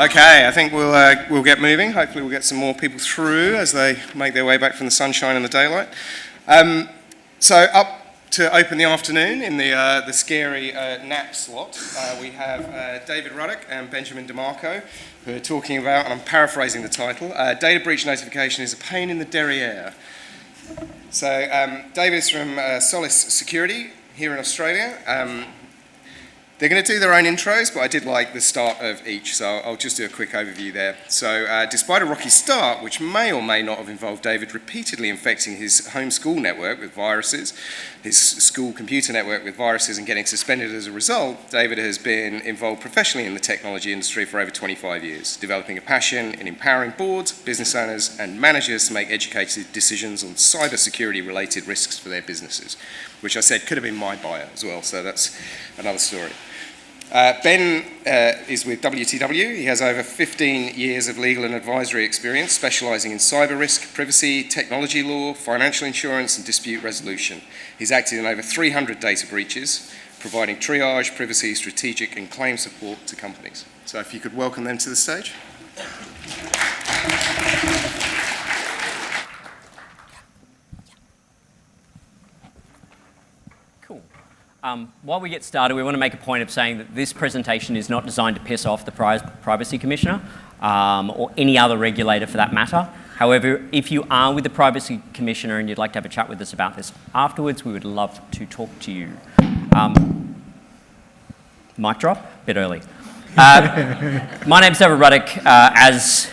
Okay, I think we'll get moving. Hopefully we'll get some more people through as they make their way back from the sunshine and the daylight. So up to open the afternoon in the scary nap slot, we have David Rudduck and Benjamin DeMarco, who are talking about, and I'm paraphrasing the title, data breach notification is a pain in the derriere. So David is from Solace Security here in Australia. They're going to do their own intros, but I did like the start of each, so I'll just do a quick overview there. So despite a rocky start, which may or may not have involved David repeatedly infecting his home school network with viruses, his school computer network with viruses and getting suspended as a result, David has been involved professionally in the technology industry for over 25 years, developing a passion in empowering boards, business owners and managers to make educated decisions on cybersecurity related risks for their businesses, which I said could have been my bio as well, so that's another story. Ben is with WTW. He has over 15 years of legal and advisory experience, specialising in cyber risk, privacy, technology law, financial insurance and dispute resolution. He's acted in over 300 data breaches, providing triage, privacy, strategic and claim support to companies. So if you could welcome them to the stage. While we get started, we want to make a point of saying that this presentation is not designed to piss off the Privacy Commissioner or any other regulator for that matter. However, if you are with the Privacy Commissioner and you'd like to have a chat with us about this afterwards, we would love to talk to you. Mic drop? A bit early. My name's David Rudduck. As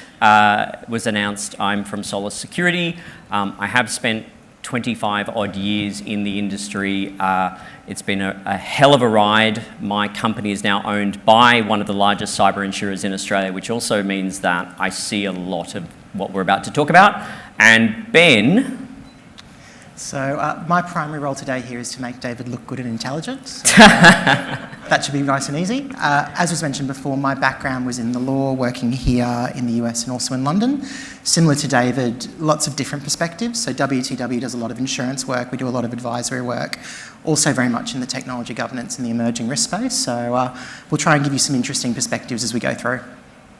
was announced, I'm from Solace Security. I have spent 25 odd years in the industry. It's been a hell of a ride. My company is now owned by one of the largest cyber insurers in Australia, which also means that I see a lot of what we're about to talk about. And Ben? So my primary role today here is to make David look good and intelligent. So that should be nice and easy. As was mentioned before, my background was in the law, working here in the US and also in London. Similar to David, lots of different perspectives. So WTW does a lot of insurance work. We do a lot of advisory work. Also very much in the technology governance and the emerging risk space. So we'll try and give you some interesting perspectives as we go through.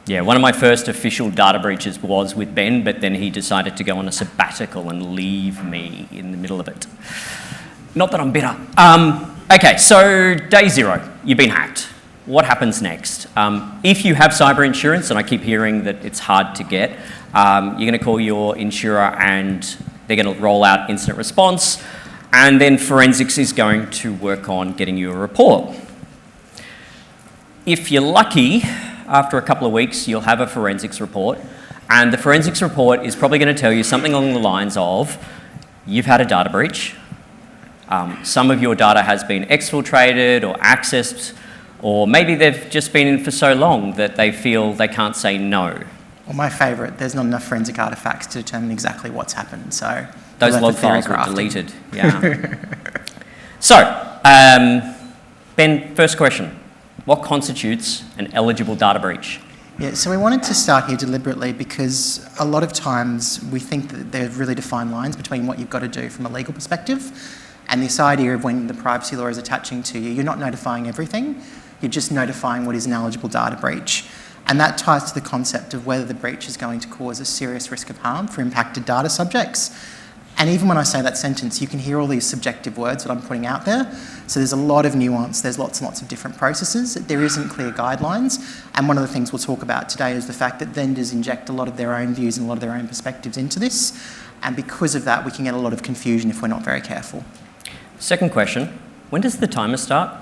Yeah, one of my first official data breaches was with Ben, but then he decided to go on a sabbatical and leave me in the middle of it. Not that I'm bitter. Okay, so day zero, you've been hacked. What happens next? If you have cyber insurance, and I keep hearing that it's hard to get, you're going to call your insurer and they're going to roll out incident response, and then forensics is going to work on getting you a report. If you're lucky, after a couple of weeks, you'll have a forensics report, and the forensics report is probably going to tell you something along the lines of, you've had a data breach, some of your data has been exfiltrated or accessed, or maybe they've just been in for so long that they feel they can't say no. Well, my favourite, there's not enough forensic artefacts to determine exactly what's happened, so... Those log files were deleted, yeah. So, Ben, first question. What constitutes an eligible data breach? Yeah, so we wanted to start here deliberately because a lot of times we think that there are really defined lines between what you've got to do from a legal perspective and this idea of when the privacy law is attaching to you, you're not notifying everything, you're just notifying what is an eligible data breach. And that ties to the concept of whether the breach is going to cause a serious risk of harm for impacted data subjects. And even when I say that sentence, you can hear all these subjective words that I'm putting out there. So there's a lot of nuance, there's lots and lots of different processes. There isn't clear guidelines. And one of the things we'll talk about today is the fact that vendors inject a lot of their own views and a lot of their own perspectives into this. And because of that, we can get a lot of confusion if we're not very careful. Second question, when does the timer start?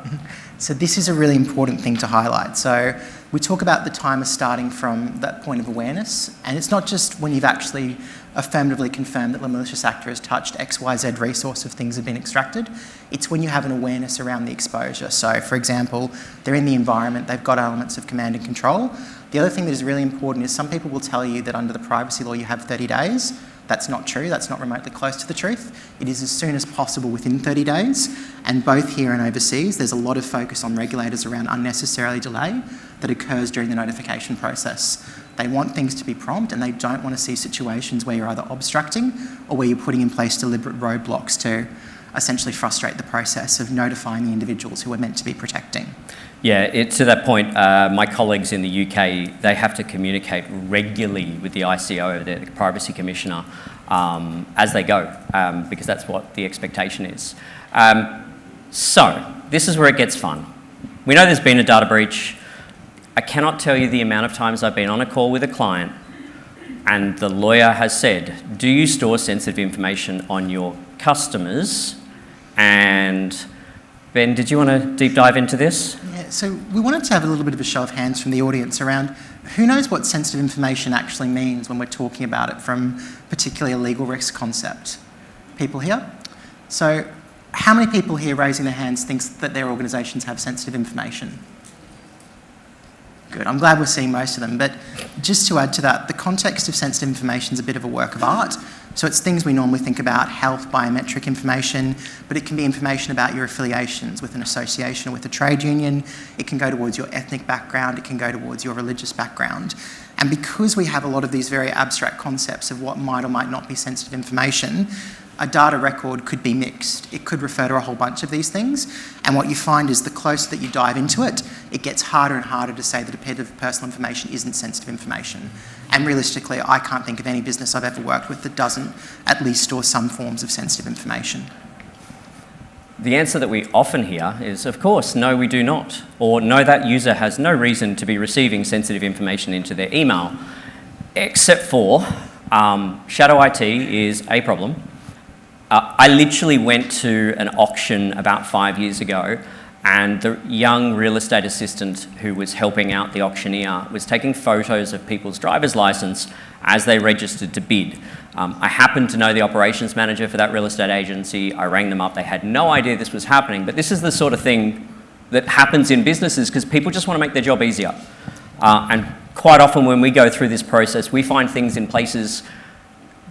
So this is a really important thing to highlight. So we talk about the timer starting from that point of awareness, and it's not just when you've actually affirmatively confirmed that the malicious actor has touched XYZ resource of things have been extracted. It's when you have an awareness around the exposure. So for example, they're in the environment, they've got elements of command and control. The other thing that is really important is some people will tell you that under the privacy law you have 30 days. That's not true, that's not remotely close to the truth. It is as soon as possible within 30 days, and both here and overseas, there's a lot of focus on regulators around unnecessarily delay that occurs during the notification process. They want things to be prompt, and they don't want to see situations where you're either obstructing or where you're putting in place deliberate roadblocks to essentially frustrate the process of notifying the individuals who we're meant to be protecting. Yeah, to that point, my colleagues in the UK, they have to communicate regularly with the ICO, the Privacy Commissioner, as they go, because that's what the expectation is. So, this is where it gets fun. We know there's been a data breach. I cannot tell you the amount of times I've been on a call with a client and the lawyer has said, do you store sensitive information on your customers? And Ben, did you want to deep dive into this? Yeah, so we wanted to have a little bit of a show of hands from the audience around who knows what sensitive information actually means when we're talking about it from particularly a legal risk concept. People here? So how many people here raising their hands thinks that their organisations have sensitive information? Good, I'm glad we're seeing most of them, but just to add to that, the context of sensitive information is a bit of a work of art. So it's things we normally think about, health, biometric information, but it can be information about your affiliations with an association or with a trade union. It can go towards your ethnic background, it can go towards your religious background. And because we have a lot of these very abstract concepts of what might or might not be sensitive information, a data record could be mixed. It could refer to a whole bunch of these things. And what you find is the closer that you dive into it, it gets harder and harder to say that a bit of personal information isn't sensitive information. And realistically, I can't think of any business I've ever worked with that doesn't at least store some forms of sensitive information. The answer that we often hear is, of course, no, we do not. Or no, that user has no reason to be receiving sensitive information into their email, except for shadow IT is a problem. I literally went to an auction about 5 years ago, and the young real estate assistant who was helping out the auctioneer was taking photos of people's driver's license as they registered to bid. I happened to know the operations manager for that real estate agency. I rang them up. They had no idea this was happening, but this is the sort of thing that happens in businesses because people just want to make their job easier. And quite often when we go through this process, we find things in places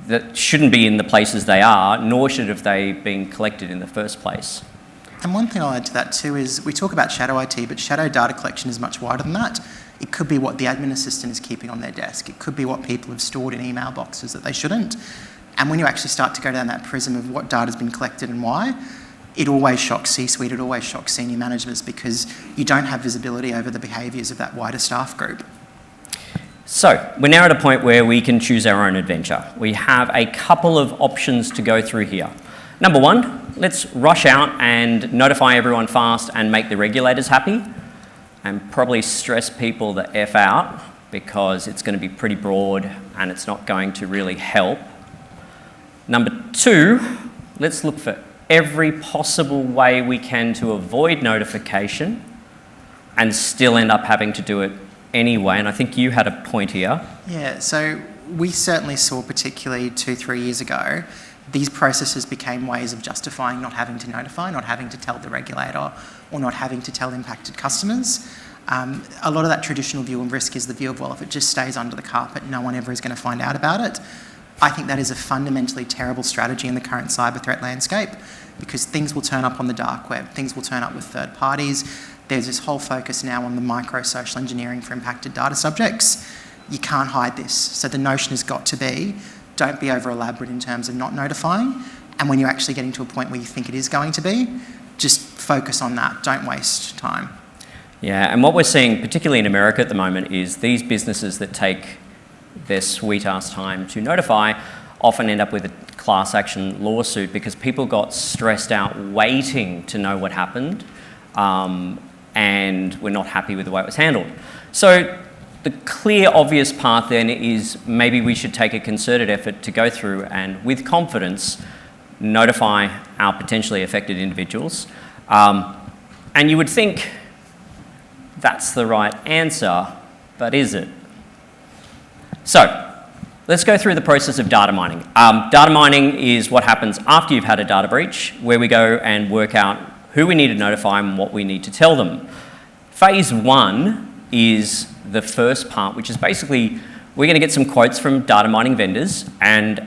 that shouldn't be in the places they are, nor should have they been collected in the first place. And one thing I'll add to that too is we talk about shadow IT, but shadow data collection is much wider than that. It could be what the admin assistant is keeping on their desk. It could be what people have stored in email boxes that they shouldn't. And when you actually start to go down that prism of what data has been collected and why, it always shocks C-suite, it always shocks senior managers because you don't have visibility over the behaviours of that wider staff group. So, we're now at a point where we can choose our own adventure. We have a couple of options to go through here. Number one, let's rush out and notify everyone fast and make the regulators happy, and probably stress people the F out because it's going to be pretty broad and it's not going to really help. Number two, let's look for every possible way we can to avoid notification and still end up having to do it anyway, and I think you had a point here. Yeah, so we certainly saw, particularly 2-3 years ago, these processes became ways of justifying not having to notify, not having to tell the regulator, or not having to tell impacted customers. A lot of that traditional view of risk is the view of, well, if it just stays under the carpet, no one ever is going to find out about it. I think that is a fundamentally terrible strategy in the current cyber threat landscape because things will turn up on the dark web, things will turn up with third parties. There's this whole focus now on the micro-social engineering for impacted data subjects. You can't hide this. So the notion has got to be, don't be over-elaborate in terms of not notifying, and when you're actually getting to a point where you think it is going to be, just focus on that. Don't waste time. Yeah, and what we're seeing, particularly in America at the moment, is these businesses that take their sweet-ass time to notify often end up with a class action lawsuit because people got stressed out waiting to know what happened, and we're not happy with the way it was handled. So the clear, obvious path then is maybe we should take a concerted effort to go through and, with confidence, notify our potentially affected individuals. And you would think that's the right answer, but is it? So let's go through the process of data mining. Data mining is what happens after you've had a data breach, where we go and work out who we need to notify and what we need to tell them. Phase one is the first part, which is basically we're going to get some quotes from data mining vendors, and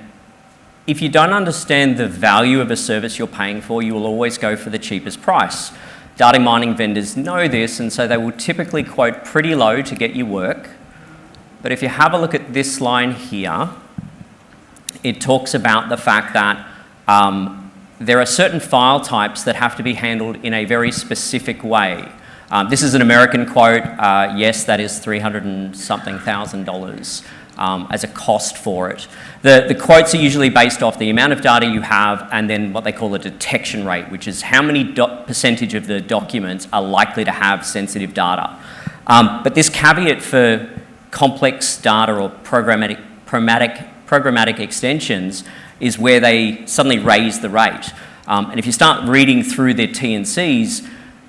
if you don't understand the value of a service you're paying for, you will always go for the cheapest price. Data mining vendors know this, and so they will typically quote pretty low to get you work. But if you have a look at this line here, it talks about the fact that there are certain file types that have to be handled in a very specific way. This is an American quote. Yes, that is $300 and something thousand as a cost for it. The quotes are usually based off the amount of data you have and then what they call a detection rate, which is how many percentage of the documents are likely to have sensitive data. But this caveat for complex data or programmatic extensions is where they suddenly raise the rate. And if you start reading through their T&Cs,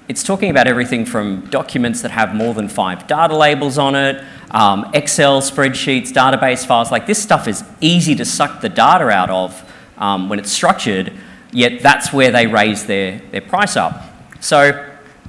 it's talking about everything from documents that have more than 5 data labels on it, Excel spreadsheets, database files. Like, this stuff is easy to suck the data out of when it's structured, yet that's where they raise their price up. So,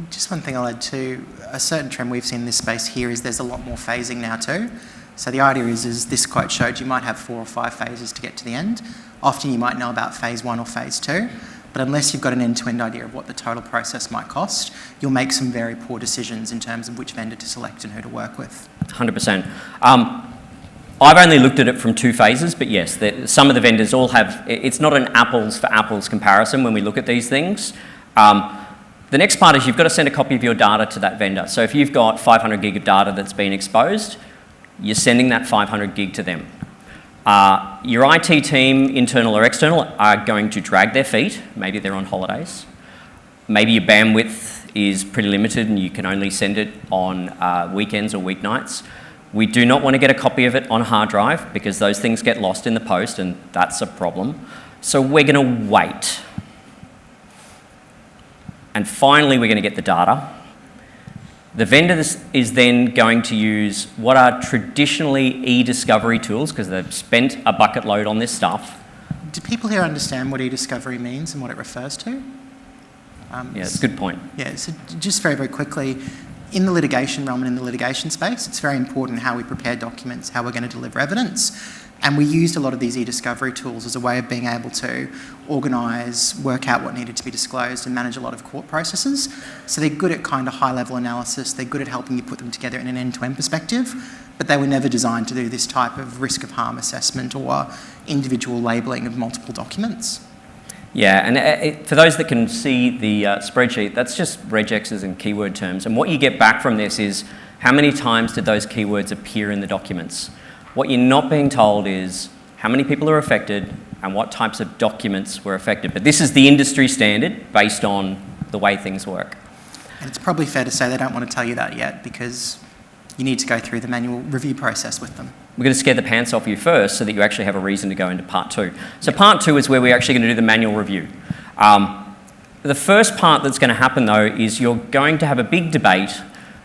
just one thing I'll add too, a certain trend we've seen in this space here is there's a lot more phasing now too. So the idea is this quote showed you might have 4 or 5 phases to get to the end. Often you might know about phase 1 or phase 2, but unless you've got an end-to-end idea of what the total process might cost, you'll make some very poor decisions in terms of which vendor to select and who to work with. 100%. I've only looked at it from 2 phases, but yes, some of the vendors all have, it's not an apples for apples comparison when we look at these things. The next part is you've got to send a copy of your data to that vendor. So if you've got 500 gig of data that's been exposed, you're sending that 500 gig to them. Your IT team, internal or external, are going to drag their feet. Maybe they're on holidays. Maybe your bandwidth is pretty limited and you can only send it on weekends or weeknights. We do not want to get a copy of it on a hard drive because those things get lost in the post and that's a problem. So we're going to wait. And finally, we're going to get the data. The vendor is then going to use what are traditionally e-discovery tools because they've spent a bucket load on this stuff. Do people here understand what e-discovery means and what it refers to? Yeah, it's a good point. Yeah, so just very, very quickly, in the litigation realm and in the litigation space, it's very important how we prepare documents, how we're going to deliver evidence. And we used a lot of these e-discovery tools as a way of being able to organise, work out what needed to be disclosed and manage a lot of court processes. So they're good at kind of high-level analysis, they're good at helping you put them together in an end-to-end perspective, but they were never designed to do this type of risk of harm assessment or individual labelling of multiple documents. Yeah, and for those that can see the spreadsheet, that's just regexes and keyword terms. And what you get back from this is how many times did those keywords appear in the documents? What you're not being told is how many people are affected and what types of documents were affected. But this is the industry standard based on the way things work. And it's probably fair to say they don't want to tell you that yet because you need to go through the manual review process with them. We're going to scare the pants off you first so that you actually have a reason to go into part 2. So part 2 is where we're actually going to do the manual review. The first part that's going to happen though is you're going to have a big debate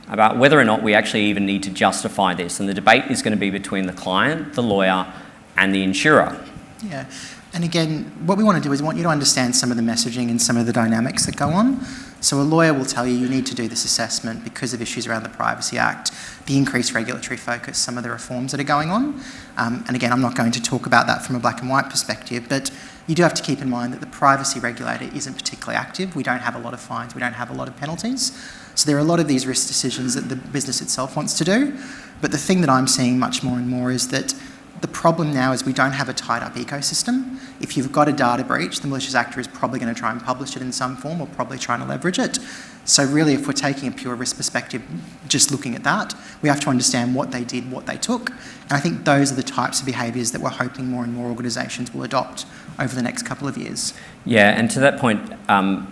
about whether or not we actually even need to justify this. And the debate is going to be between the client, the lawyer, and the insurer. Yeah, and again, what we want to do is we want you to understand some of the messaging and some of the dynamics that go on. So a lawyer will tell you need to do this assessment because of issues around the Privacy Act, the increased regulatory focus, some of the reforms that are going on. And again, I'm not going to talk about that from a black and white perspective, but you do have to keep in mind that the privacy regulator isn't particularly active. We don't have a lot of fines, we don't have a lot of penalties. So there are a lot of these risk decisions that the business itself wants to do. But the thing that I'm seeing much more and more is that the problem now is we don't have a tied-up ecosystem. If you've got a data breach, the malicious actor is probably going to try and publish it in some form or probably trying to leverage it. So really, if we're taking a pure risk perspective, just looking at that, we have to understand what they did, what they took. And I think those are the types of behaviours that we're hoping more and more organisations will adopt over the next couple of years. Yeah, and to that point,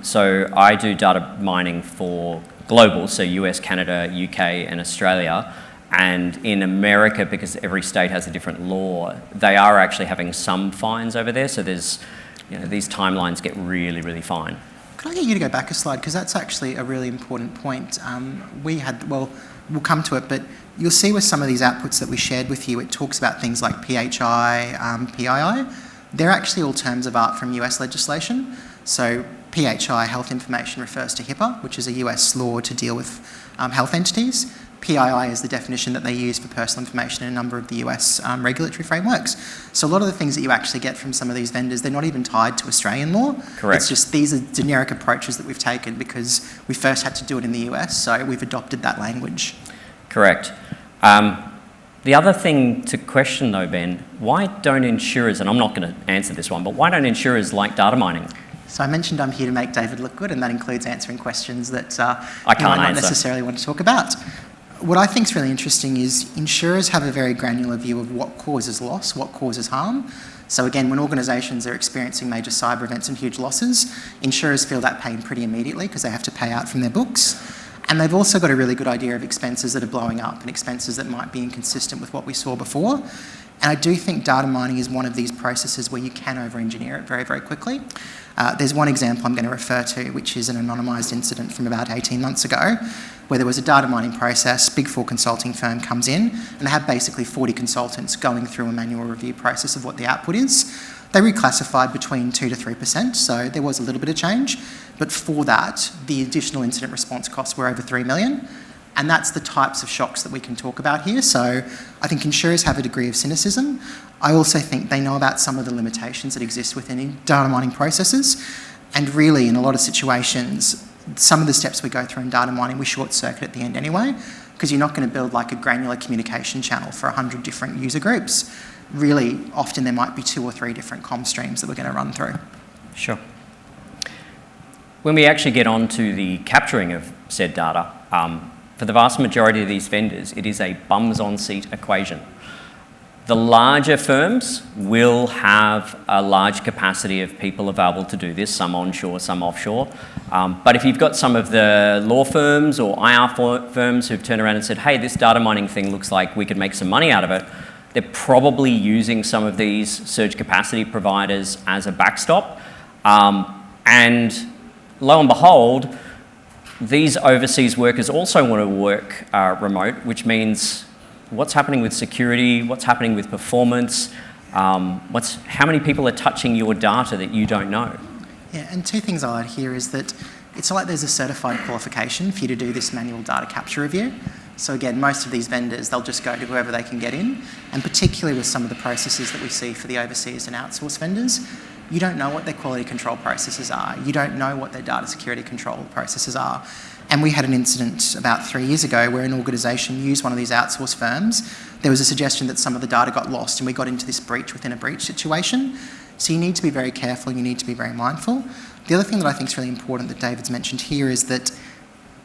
so I do data mining for global, so US, Canada, UK, and Australia. And in America, because every state has a different law, they are actually having some fines over there. So there's, these timelines get really, really fine. Could I get you to go back a slide? Because that's actually a really important point. We'll come to it, but you'll see with some of these outputs that we shared with you, it talks about things like PHI, PII. They're actually all terms of art from US legislation. So PHI, health information, refers to HIPAA, which is a US law to deal with health entities. PII is the definition that they use for personal information in a number of the US regulatory frameworks. So a lot of the things that you actually get from some of these vendors, they're not even tied to Australian law. Correct. It's just these are generic approaches that we've taken because we first had to do it in the US, so we've adopted that language. Correct. The other thing to question though, Ben, why don't insurers, and I'm not going to answer this one, but why don't insurers like data mining? So I mentioned I'm here to make David look good, and that includes answering questions that I you can't might not answer. necessarily want to talk about. What I think is really interesting is insurers have a very granular view of what causes loss, what causes harm. So again, when organisations are experiencing major cyber events and huge losses, insurers feel that pain pretty immediately because they have to pay out from their books. And they've also got a really good idea of expenses that are blowing up and expenses that might be inconsistent with what we saw before. And I do think data mining is one of these processes where you can over-engineer it very, very quickly. There's one example I'm going to refer to, which is an anonymised incident from about 18 months ago, where there was a data mining process, Big Four consulting firm comes in, and they have basically 40 consultants going through a manual review process of what the output is. They reclassified between 2 to 3%, so there was a little bit of change. But for that, the additional incident response costs were over $3 million. And that's the types of shocks that we can talk about here. So I think insurers have a degree of cynicism. I also think they know about some of the limitations that exist within data mining processes. And really, in a lot of situations, some of the steps we go through in data mining, we short circuit at the end anyway, because you're not going to build like a granular communication channel for 100 different user groups. Really, often there might be 2 or 3 different comm streams that we're going to run through. Sure. When we actually get on to the capturing of said data, for the vast majority of these vendors, it is a bums-on-seat equation. The larger firms will have a large capacity of people available to do this, some onshore, some offshore. But if you've got some of the law firms or IR firms who've turned around and said, hey, this data mining thing looks like we could make some money out of it, they're probably using some of these surge capacity providers as a backstop. And lo and behold, these overseas workers also want to work remote, which means what's happening with security, what's happening with performance, how many people are touching your data that you don't know? Yeah, and 2 things I'll add here is that it's not like there's a certified qualification for you to do this manual data capture review. So again, most of these vendors, they'll just go to whoever they can get in, and particularly with some of the processes that we see for the overseas and outsourced vendors, you don't know what their quality control processes are. You don't know what their data security control processes are. And we had an incident about 3 years ago where an organisation used one of these outsourced firms. There was a suggestion that some of the data got lost and we got into this breach within a breach situation. So you need to be very careful, you need to be very mindful. The other thing that I think is really important that David's mentioned here is that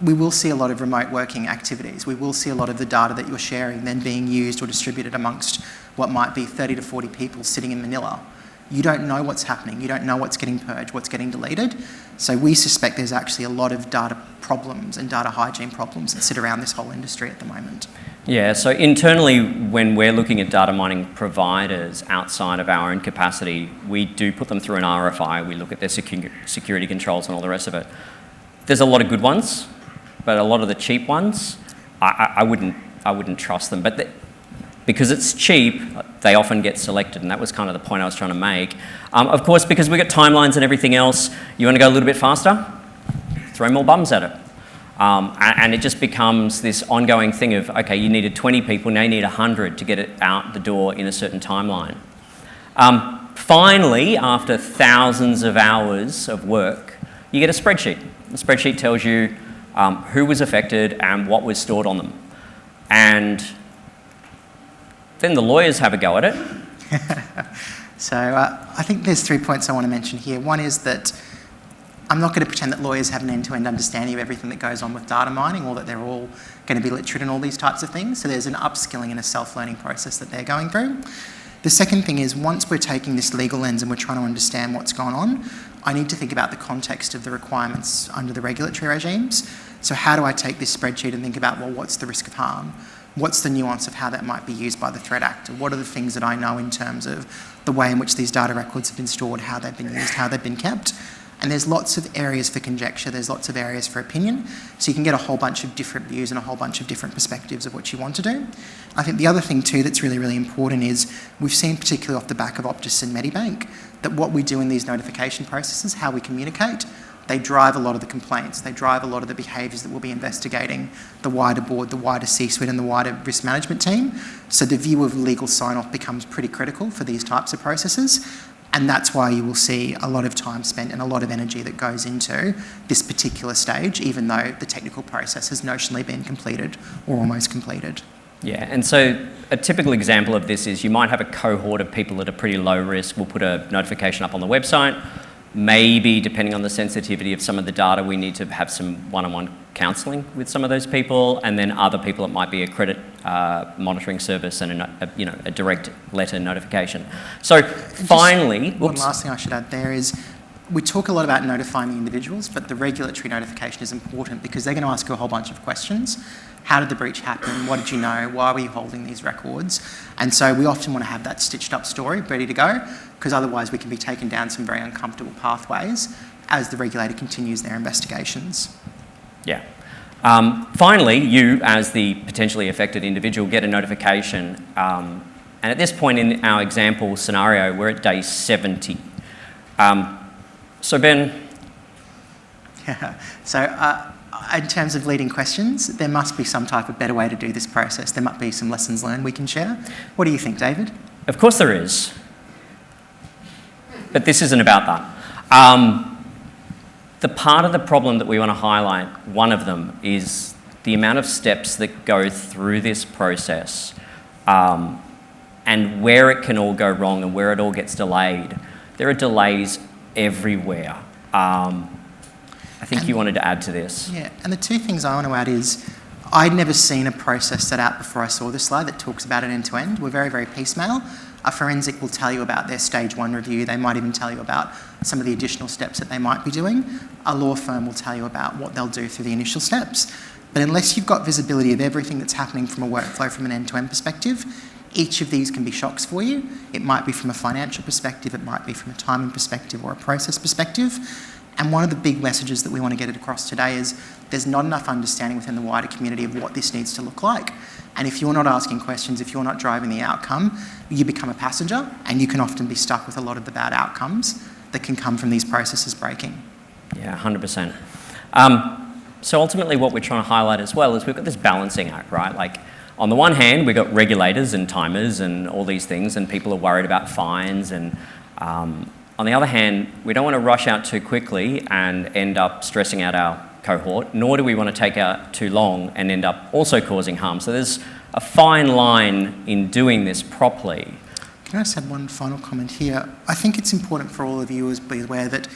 we will see a lot of remote working activities. We will see a lot of the data that you're sharing then being used or distributed amongst what might be 30 to 40 people sitting in Manila. You don't know what's happening. You don't know what's getting purged, what's getting deleted. So we suspect there's actually a lot of data problems and data hygiene problems that sit around this whole industry at the moment. Yeah, so internally, when we're looking at data mining providers outside of our own capacity, we do put them through an RFI. We look at their security controls and all the rest of it. There's a lot of good ones, but a lot of the cheap ones, I wouldn't trust them. But because it's cheap, they often get selected, and that was kind of the point I was trying to make. Of course, because we've got timelines and everything else, you want to go a little bit faster? Throw more bums at it. And it just becomes this ongoing thing of, okay, you needed 20 people, now you need 100 to get it out the door in a certain timeline. Finally, after thousands of hours of work, you get a spreadsheet. The spreadsheet tells you who was affected and what was stored on them. And then the lawyers have a go at it. So I think there's 3 points I want to mention here. One is that I'm not going to pretend that lawyers have an end-to-end understanding of everything that goes on with data mining or that they're all going to be literate in all these types of things. So there's an upskilling and a self-learning process that they're going through. The second thing is once we're taking this legal lens and we're trying to understand what's going on, I need to think about the context of the requirements under the regulatory regimes. So how do I take this spreadsheet and think about, well, what's the risk of harm? What's the nuance of how that might be used by the threat actor? What are the things that I know in terms of the way in which these data records have been stored, how they've been used, how they've been kept? And there's lots of areas for conjecture, there's lots of areas for opinion, so you can get a whole bunch of different views and a whole bunch of different perspectives of what you want to do. I think the other thing too that's really, really important is we've seen, particularly off the back of Optus and Medibank, that what we do in these notification processes, how we communicate, they drive a lot of the complaints, they drive a lot of the behaviours that we'll be investigating, the wider board, the wider C-suite and the wider risk management team. So the view of legal sign-off becomes pretty critical for these types of processes. And that's why you will see a lot of time spent and a lot of energy that goes into this particular stage, even though the technical process has notionally been completed or almost completed. Yeah, and so a typical example of this is you might have a cohort of people that are pretty low risk. We'll put a notification up on the website. Maybe, depending on the sensitivity of some of the data, we need to have some one-on-one counselling with some of those people, and then other people it might be a credit monitoring service and a direct letter notification. So finally, one last thing I should add there is we talk a lot about notifying the individuals, but the regulatory notification is important because they're going to ask you a whole bunch of questions. How did the breach happen? What did you know? Why were you holding these records? And so we often want to have that stitched up story ready to go, because otherwise we can be taken down some very uncomfortable pathways as the regulator continues their investigations. Yeah. Finally, you as the potentially affected individual get a notification, and at this point in our example scenario, we're at day 70. So Ben? Yeah. So in terms of leading questions, there must be some type of better way to do this process. There might be some lessons learned we can share. What do you think, David? Of course there is. But this isn't about that. The part of the problem that we want to highlight, one of them, is the amount of steps that go through this process and where it can all go wrong and where it all gets delayed. There are delays everywhere. I think you wanted to add to this. Yeah, and the two things I want to add is I'd never seen a process set out before I saw this slide that talks about it end-to-end. We're very, very piecemeal. A forensic will tell you about their stage 1 review. They might even tell you about some of the additional steps that they might be doing. A law firm will tell you about what they'll do through the initial steps. But unless you've got visibility of everything that's happening from a workflow from an end-to-end perspective, each of these can be shocks for you. It might be from a financial perspective, it might be from a timing perspective or a process perspective. And one of the big messages that we want to get across today is there's not enough understanding within the wider community of what this needs to look like. And if you're not asking questions, if you're not driving the outcome, you become a passenger and you can often be stuck with a lot of the bad outcomes that can come from these processes breaking. Yeah, 100%. So ultimately what we're trying to highlight as well is we've got this balancing act, right? Like on the one hand, we've got regulators and timers and all these things, and people are worried about fines, and on the other hand, we don't want to rush out too quickly and end up stressing out our cohort, nor do we want to take out too long and end up also causing harm. So there's a fine line in doing this properly. Can I just add one final comment here? I think it's important for all of you to be aware that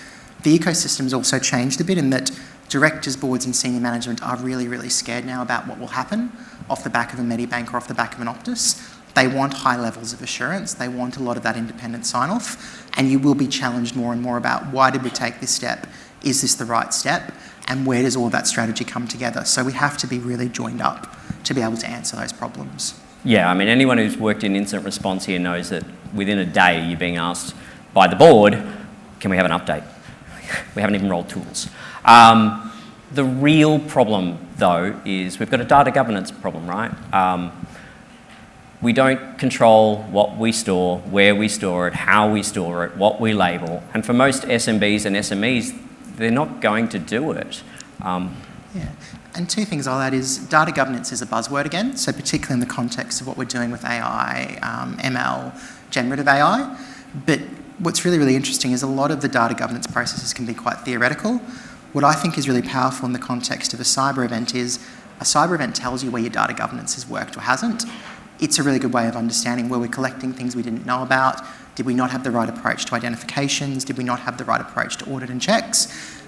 the ecosystem's also changed a bit in that directors, boards and senior management are really, really scared now about what will happen off the back of a Medibank or off the back of an Optus. They want high levels of assurance. They want a lot of that independent sign-off. And you will be challenged more and more about why did we take this step? Is this the right step? And where does all that strategy come together? So we have to be really joined up to be able to answer those problems. Yeah, I mean, anyone who's worked in incident response here knows that within a day you're being asked by the board, can we have an update? We haven't even rolled tools. The real problem, though, is we've got a data governance problem, right? We don't control what we store, where we store it, how we store it, what we label. And for most SMBs and SMEs, they're not going to do it. Yeah, and two things I'll add is data governance is a buzzword again, so particularly in the context of what we're doing with AI, ML, generative AI. But what's really, really interesting is a lot of the data governance processes can be quite theoretical. What I think is really powerful in the context of a cyber event is a cyber event tells you where your data governance has worked or hasn't. It's a really good way of understanding where we're collecting things we didn't know about. Did we not have the right approach to identifications? Did we not have the right approach to audit and checks?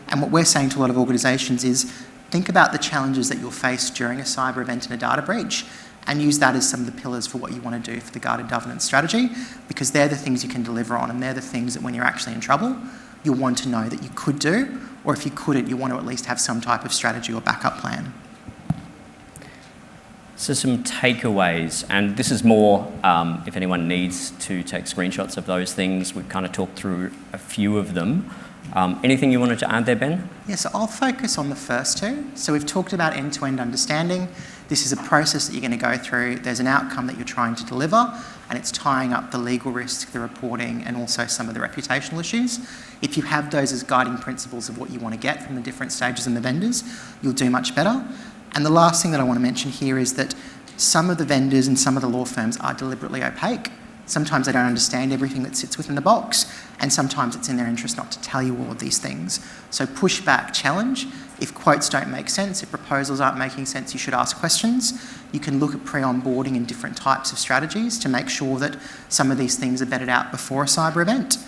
And what we're saying to a lot of organisations is think about the challenges that you'll face during a cyber event and a data breach and use that as some of the pillars for what you want to do for the data governance strategy, because they're the things you can deliver on and they're the things that when you're actually in trouble, you'll want to know that you could do, or if you couldn't, you want to at least have some type of strategy or backup plan. So some takeaways, and this is more if anyone needs to take screenshots of those things. We've kind of talked through a few of them. Anything you wanted to add there, Ben? Yeah, so I'll focus on the first two. So we've talked about end-to-end understanding. This is a process that you're going to go through. There's an outcome that you're trying to deliver, and it's tying up the legal risk, the reporting, and also some of the reputational issues. If you have those as guiding principles of what you want to get from the different stages and the vendors, you'll do much better. And the last thing that I want to mention here is that some of the vendors and some of the law firms are deliberately opaque. Sometimes they don't understand everything that sits within the box, and sometimes it's in their interest not to tell you all of these things. So push back, challenge. If quotes don't make sense, if proposals aren't making sense, you should ask questions. You can look at pre-onboarding and different types of strategies to make sure that some of these things are bedded out before a cyber event.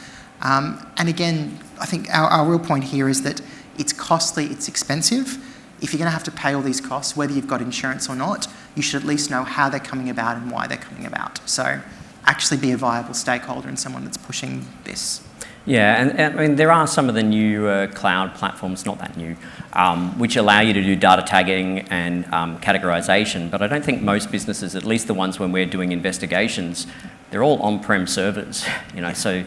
And again, I think our real point here is that it's costly, it's expensive. If you're going to have to pay all these costs, whether you've got insurance or not, you should at least know how they're coming about and why they're coming about. So actually be a viable stakeholder and someone that's pushing this. Yeah, and I mean, there are some of the new cloud platforms, not that new, which allow you to do data tagging and categorization, but I don't think most businesses, at least the ones when we're doing investigations, they're all on-prem servers, so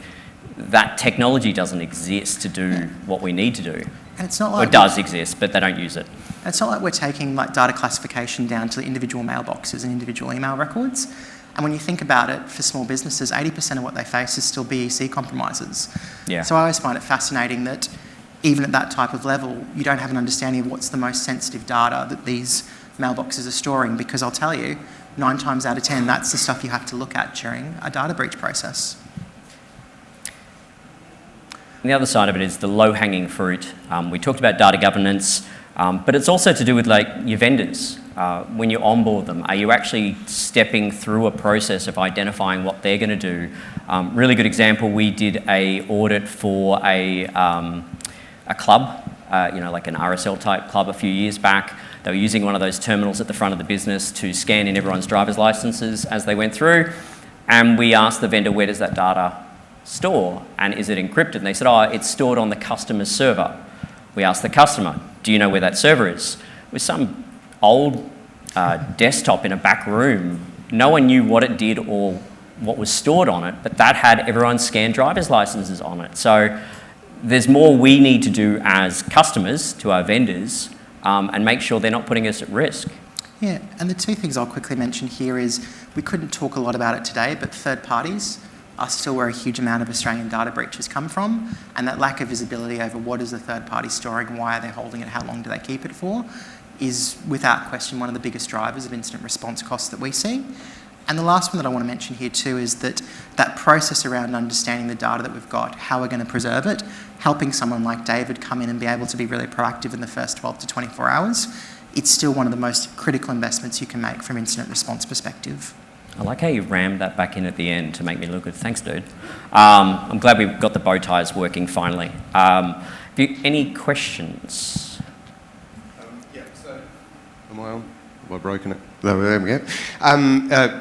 that technology doesn't exist to do what we need to do. And it's not like it does exist, but they don't use it. It's not like we're taking data classification down to the individual mailboxes and individual email records. And when you think about it, for small businesses, 80% of what they face is still BEC compromises. Yeah. So I always find it fascinating that even at that type of level, you don't have an understanding of what's the most sensitive data that these mailboxes are storing, because I'll tell you, 9 times out of 10, that's the stuff you have to look at during a data breach process. And the other side of it is the low-hanging fruit. We talked about data governance, but it's also to do with your vendors. When you onboard them, are you actually stepping through a process of identifying what they're going to do? Really good example, we did a audit for a club, like an RSL type club a few years back. They were using one of those terminals at the front of the business to scan in everyone's driver's licenses as they went through. And we asked the vendor, where does that data store? And is it encrypted? And they said, it's stored on the customer's server. We asked the customer, do you know where that server is? It was some old desktop in a back room. No one knew what it did or what was stored on it, but that had everyone's scanned driver's licenses on it. So there's more we need to do as customers to our vendors and make sure they're not putting us at risk. Yeah, and the 2 things I'll quickly mention here is, we couldn't talk a lot about it today, but third parties are still where a huge amount of Australian data breaches come from, and that lack of visibility over what is the third party storing, why are they holding it, how long do they keep it for, is without question one of the biggest drivers of incident response costs that we see. And the last one that I want to mention here too is that process around understanding the data that we've got, how we're going to preserve it, helping someone like David come in and be able to be really proactive in the first 12 to 24 hours, it's still one of the most critical investments you can make from incident response perspective. I like how you rammed that back in at the end to make me look good. Thanks, dude. I'm glad we've got the bow ties working finally. Any questions? Yeah, so... Am I on? Have I broken it? There we go.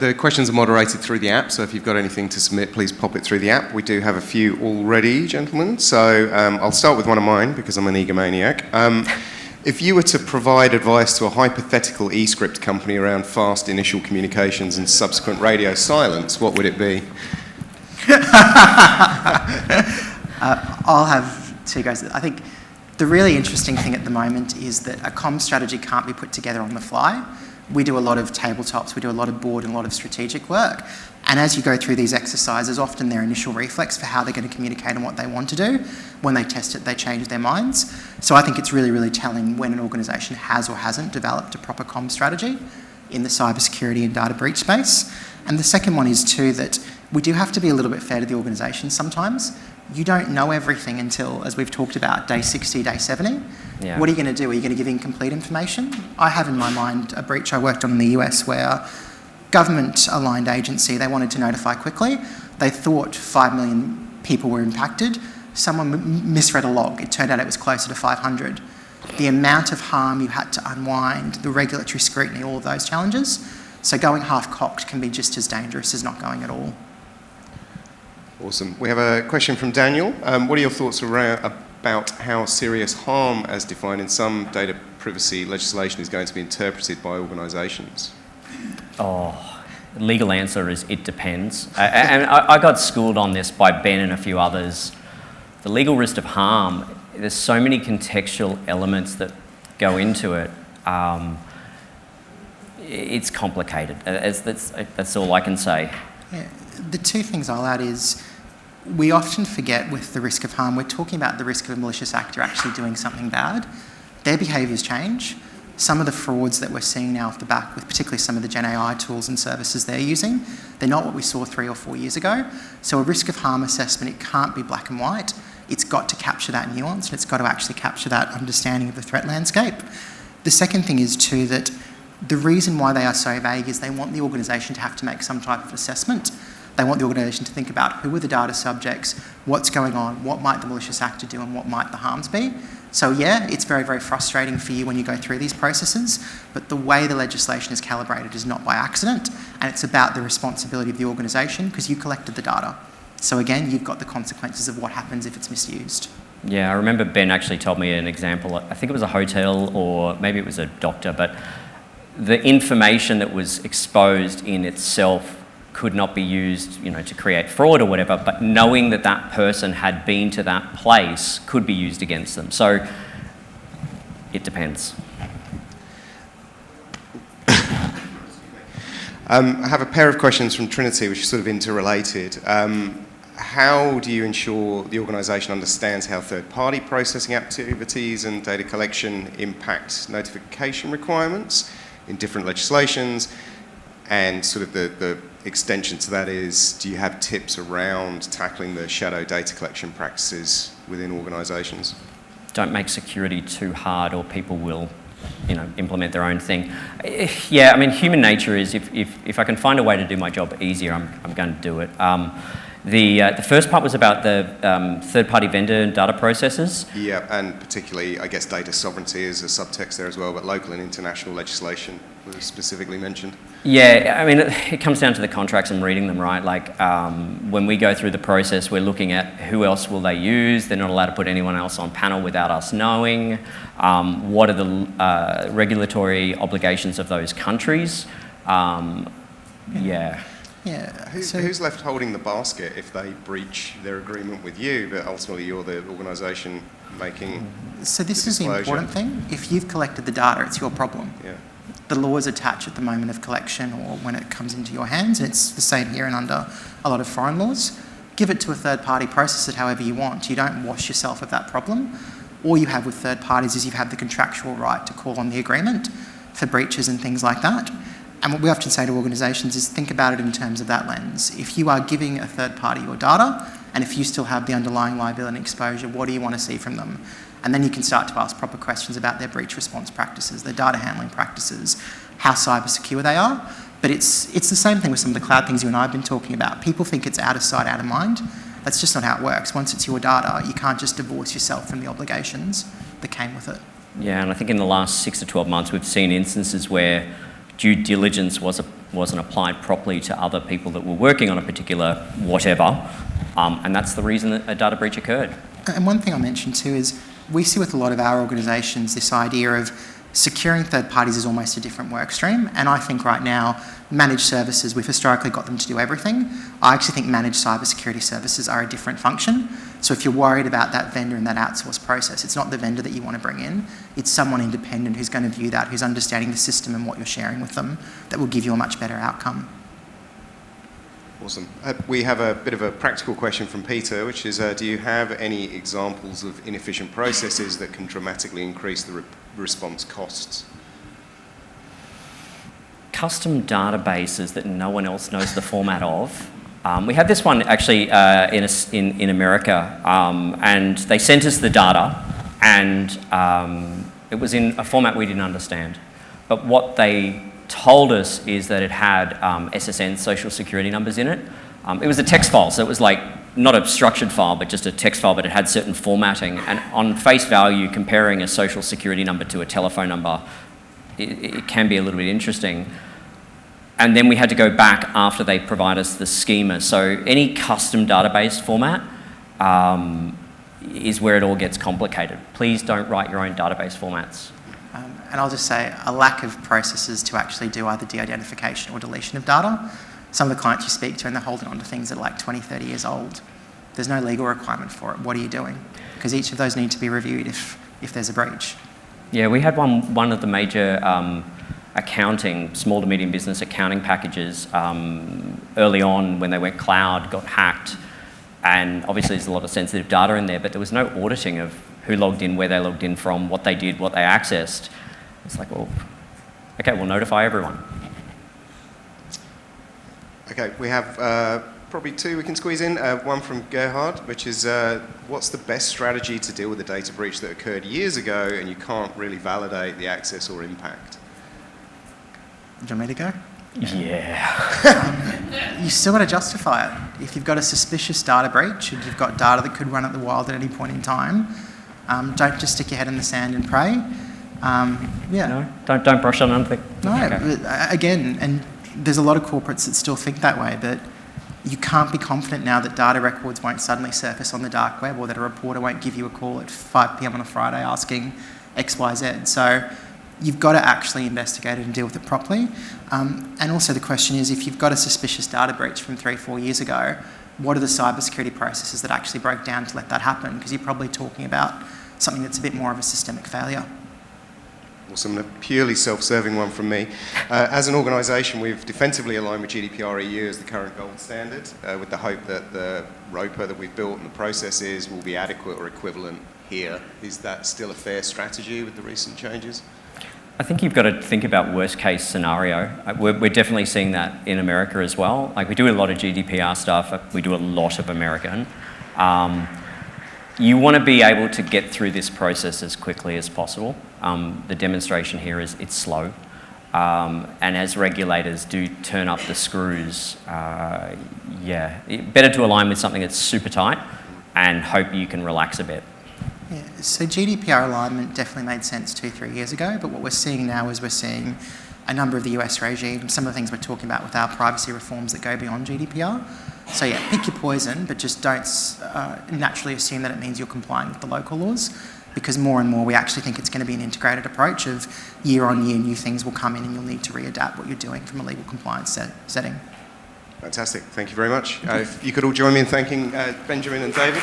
The questions are moderated through the app, so if you've got anything to submit, please pop it through the app. We do have a few already, gentlemen. So I'll start with one of mine because I'm an egomaniac. If you were to provide advice to a hypothetical e-script company around fast initial communications and subsequent radio silence, what would it be? I'll have 2 goes. I think the really interesting thing at the moment is that a comm strategy can't be put together on the fly. We do a lot of tabletops, we do a lot of board and a lot of strategic work. And as you go through these exercises, often their initial reflex for how they're going to communicate and what they want to do, when they test it, they change their minds. So I think it's really, really telling when an organisation has or hasn't developed a proper comm strategy in the cybersecurity and data breach space. And the second one is too that we do have to be a little bit fair to the organisation sometimes. You don't know everything until, as we've talked about, day 60, day 70. Yeah. What are you going to do? Are you going to give incomplete information? I have in my mind a breach I worked on in the US where government-aligned agency, they wanted to notify quickly. They thought 5 million people were impacted. Someone misread a log. It turned out it was closer to 500. The amount of harm you had to unwind, the regulatory scrutiny, all of those challenges. So going half-cocked can be just as dangerous as not going at all. Awesome. We have a question from Daniel. What are your thoughts about how serious harm, as defined in some data privacy legislation, is going to be interpreted by organisations? Oh, the legal answer is it depends. And I got schooled on this by Ben and a few others. The legal risk of harm, there's so many contextual elements that go into it. It's complicated. That's all I can say. Yeah. The 2 things I'll add is we often forget with the risk of harm, we're talking about the risk of a malicious actor actually doing something bad. Their behaviours change. Some of the frauds that we're seeing now off the back with particularly some of the Gen AI tools and services they're using, they're not what we saw 3 or 4 years ago. So a risk of harm assessment, it can't be black and white. It's got to capture that nuance and it's got to actually capture that understanding of the threat landscape. The second thing is too that the reason why they are so vague is they want the organisation to have to make some type of assessment. They want the organisation to think about who are the data subjects, what's going on, what might the malicious actor do, and what might the harms be. So yeah, it's very, very frustrating for you when you go through these processes, but the way the legislation is calibrated is not by accident, and it's about the responsibility of the organisation because you collected the data. So again, you've got the consequences of what happens if it's misused. Yeah, I remember Ben actually told me an example. I think it was a hotel or maybe it was a doctor, but the information that was exposed in itself could not be used, to create fraud or whatever, but knowing that that person had been to that place could be used against them. So it depends. I have a pair of questions from Trinity, which are sort of interrelated. How do you ensure the organisation understands how third-party processing activities and data collection impact notification requirements in different legislations? And sort of the extension to that is, do you have tips around tackling the shadow data collection practices within organisations? Don't make security too hard or people will, implement their own thing. Yeah, I mean, human nature is if I can find a way to do my job easier, I'm going to do it. The first part was about the third-party vendor and data processors. Yeah, and particularly, I guess, data sovereignty is a subtext there as well, but local and international legislation was specifically mentioned. Yeah, I mean, it comes down to the contracts and reading them, right? Like, when we go through the process, we're looking at who else will they use. They're not allowed to put anyone else on panel without us knowing. What are the regulatory obligations of those countries? Yeah. Yeah. Who's left holding the basket if they breach their agreement with you, but ultimately you're the organisation making So this is the important thing. If you've collected the data, it's your problem. Yeah. The laws attach at the moment of collection or when it comes into your hands, and it's the same here and under a lot of foreign laws. Give it to a third party, process it however you want. You don't wash yourself of that problem. All you have with third parties is you have the contractual right to call on the agreement for breaches and things like that. And what we often say to organisations is think about it in terms of that lens. If you are giving a third party your data, and if you still have the underlying liability and exposure, what do you want to see from them? And then you can start to ask proper questions about their breach response practices, their data handling practices, how cyber secure they are. But it's the same thing with some of the cloud things you and I have been talking about. People think it's out of sight, out of mind. That's just not how it works. Once it's your data, you can't just divorce yourself from the obligations that came with it. Yeah, and I think in the last 6 to 12 months, we've seen instances where due diligence wasn't applied properly to other people that were working on a particular whatever, and that's the reason that a data breach occurred. And one thing I mentioned too is we see with a lot of our organisations this idea of securing third parties is almost a different work stream, and I think right now managed services, we've historically got them to do everything. I actually think managed cybersecurity services are a different function. So if you're worried about that vendor and that outsourced process, it's not the vendor that you want to bring in, it's someone independent who's going to view that, who's understanding the system and what you're sharing with them, that will give you a much better outcome. Awesome. We have a bit of a practical question from Peter, which is, do you have any examples of inefficient processes that can dramatically increase the response costs? Custom databases that no one else knows the format of. We had this one actually in America, and they sent us the data, and it was in a format we didn't understand. But what they told us is that it had SSN, social security numbers in it. It was a text file, so it was like not a structured file, but just a text file, but it had certain formatting. And on face value, comparing a social security number to a telephone number, it can be a little bit interesting. And then we had to go back after they provide us the schema. So any custom database format is where it all gets complicated. Please don't write your own database formats. And I'll just say a lack of processes to actually do either de-identification or deletion of data. Some of the clients you speak to and they're holding on to things that are like 20, 30 years old. There's no legal requirement for it. What are you doing? Because each of those need to be reviewed if there's a breach. Yeah, we had one of the major accounting, small to medium business accounting packages early on when they went cloud, got hacked. And obviously there's a lot of sensitive data in there, but there was no auditing of who logged in, where they logged in from, what they did, what they accessed. It's like, well, okay, we'll notify everyone. Okay, we have probably two we can squeeze in. One from Gerhard, which is, what's the best strategy to deal with a data breach that occurred years ago and you can't really validate the access or impact? Do you want me to go? Yeah. you still got to justify it. If you've got a suspicious data breach and you've got data that could run at the wild at any point in time, don't just stick your head in the sand and pray. No, don't brush on anything. No, Okay. but again, and there's a lot of corporates that still think that way, but you can't be confident now that data records won't suddenly surface on the dark web, or that a reporter won't give you a call at 5 p.m. on a Friday asking X, Y, Z. So you've got to actually investigate it and deal with it properly. And also the question is, if you've got a suspicious data breach from 3-4 years ago, what are the cybersecurity processes that actually broke down to let that happen? Because you're probably talking about something that's a bit more of a systemic failure. Awesome. A purely self-serving one from me. As an organisation, we've defensively aligned with GDPR EU as the current gold standard, with the hope that the ROPA that we've built and the processes will be adequate or equivalent here. Is that still a fair strategy with the recent changes? I think you've got to think about worst case scenario. We're definitely seeing that in America as well. Like, we do a lot of GDPR stuff. We do a lot of American. You want to be able to get through this process as quickly as possible. The demonstration here is it's slow. And as regulators do turn up the screws, better to align with something that's super tight and hope you can relax a bit. Yeah, so GDPR alignment definitely made sense 2-3 years ago, but what we're seeing now is we're seeing a number of the US regimes, some of the things we're talking about with our privacy reforms that go beyond GDPR. So yeah, pick your poison, but just don't naturally assume that it means you're complying with the local laws, because more and more we actually think it's going to be an integrated approach of year on year new things will come in and you'll need to readapt what you're doing from a legal compliance setting. Fantastic. Thank you very much. If you could all join me in thanking Benjamin and David.